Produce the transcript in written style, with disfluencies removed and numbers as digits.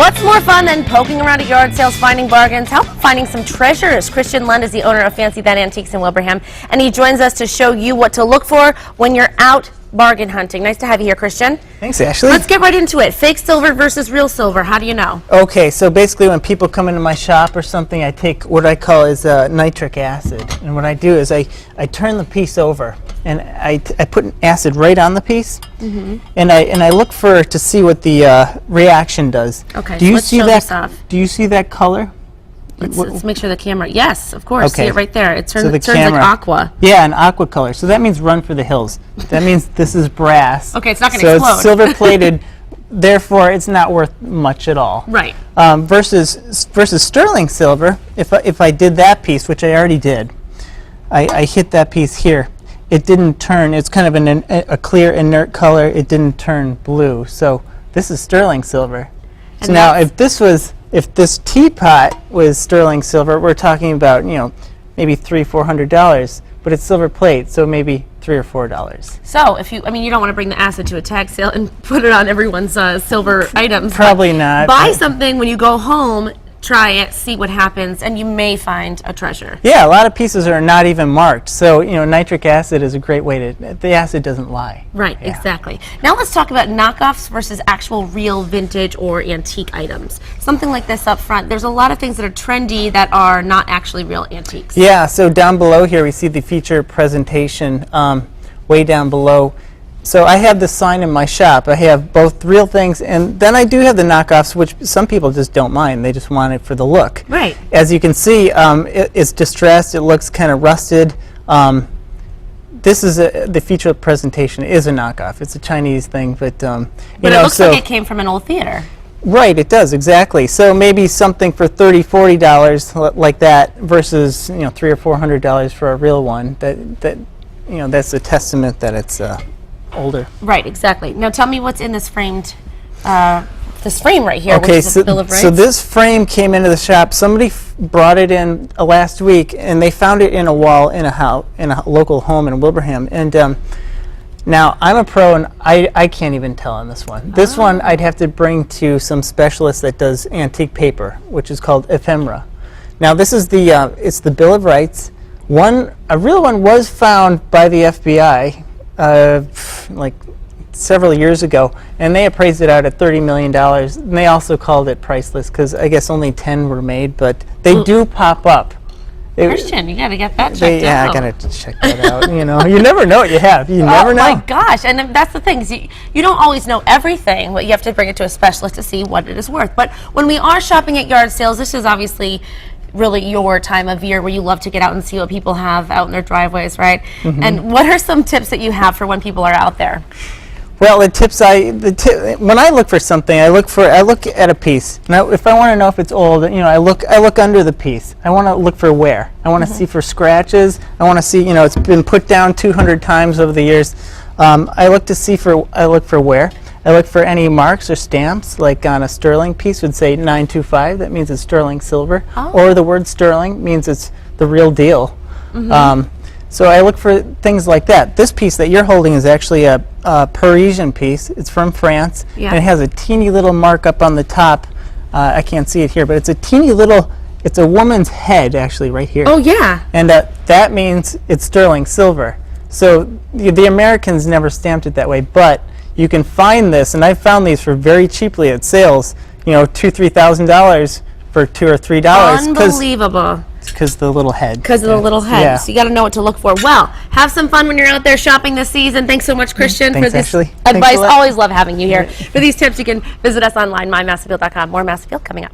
What's more fun than poking around at yard sales, finding bargains? How about finding some treasures? Christian Lund is the owner of Fancy That Antiques in Wilbraham, and he joins us to show you what to look for when you're out bargain hunting. Nice to have you here, Christian. Thanks, Ashley. Let's get right into it. Fake silver versus real silver. How do you know? Okay, so basically when people come into my shop or something, I take what I call is nitric acid. And what I do is I turn the piece over and I put acid right on the piece, and I look to see what the reaction does. Okay, do you let's see show that? this off. Do you see that color? Let's make sure the camera. Yes, of course. Okay. See it right there. It turns, So the turns camera, like aqua. Yeah, an aqua color. So that means run for the hills. That means this is brass. Okay, it's not going to so explode. it's silver plated. Therefore, it's not worth much at all. Right. Versus sterling silver. If I did that piece, which I already did, I hit that piece here. It didn't turn. It's kind of a clear inert color. It didn't turn blue. So this is sterling silver. And so now, if this teapot was sterling silver, we're talking about maybe $300-400, but it's silver plate, so maybe $3 or $4. So if you don't want to bring the acid to a tag sale and put it on everyone's silver items. Probably not. Buy something when you go home. Try it, see what happens, and you may find a treasure. Yeah, a lot of pieces are not even marked. So, nitric acid is a great way the acid doesn't lie. Right, Yeah. exactly. Now let's talk about knockoffs versus actual real vintage or antique items. Something like this up front, there's a lot of things that are trendy that are not actually real antiques. Yeah, so down below here we see the feature presentation way down below. So I have this sign in my shop. I have both real things, and then I do have the knockoffs, which some people just don't mind. They just want it for the look. Right. As you can see, it's distressed. It looks kind of rusted. This is the feature presentation is a knockoff. It's a Chinese thing, but But it looks like it came from an old theater. Right, it does, exactly. So maybe something for $30-40 like that versus $300 or $400 for a real one. That's a testament that it's older. Right, exactly. Now tell me what's in this framed, this frame right here, Okay, which is a Bill of Rights. so this frame came into the shop. Somebody brought it in last week, and they found it in a wall in a local home in Wilbraham. And now I'm a pro, and I can't even tell on this one. This one I'd have to bring to some specialist that does antique paper, which is called ephemera. Now this is it's the Bill of Rights. A real one was found by the FBI. Like several years ago, and they appraised it out at $30 million. And they also called it priceless because I guess only 10 were made, but they do pop up. Christian, you got to get that checked out. Yeah, I got to check that out. You never know what you have. You never know. Oh my gosh, and that's the thing. Is you don't always know everything, but you have to bring it to a specialist to see what it is worth. But when we are shopping at yard sales, this is obviously really your time of year where you love to get out and see what people have out in their driveways, right? And what are some tips that you have for when people are out there? Well, when I look for something, I look at a piece. Now, if I want to know if it's old, I look under the piece. I want to look for wear. I want to see for scratches. I want to see, it's been put down 200 times over the years. I look for wear. I look for any marks or stamps, like on a sterling piece would say 925. That means it's sterling silver. Or the word sterling means it's the real deal. So I look for things like that. This piece that you're holding is actually a Parisian piece. It's from France. Yeah. And it has a teeny little mark up on the top. I can't see it here, but it's a teeny little, it's a woman's head actually right here. Oh yeah. And that means it's sterling silver. So the Americans never stamped it that way, but you can find this, and I've found these for very cheaply at sales, $2,000-3,000 for $2 or $3. Unbelievable. Because the little head. Because of the little head. Yeah. So you got to know what to look for. Well, have some fun when you're out there shopping this season. Thanks so much, Christian, Thanks, for this Ashley. advice. Thanks a lot. Always love having you here. For these tips, you can visit us online, mymassappeal.com. More Mass Appeal coming up.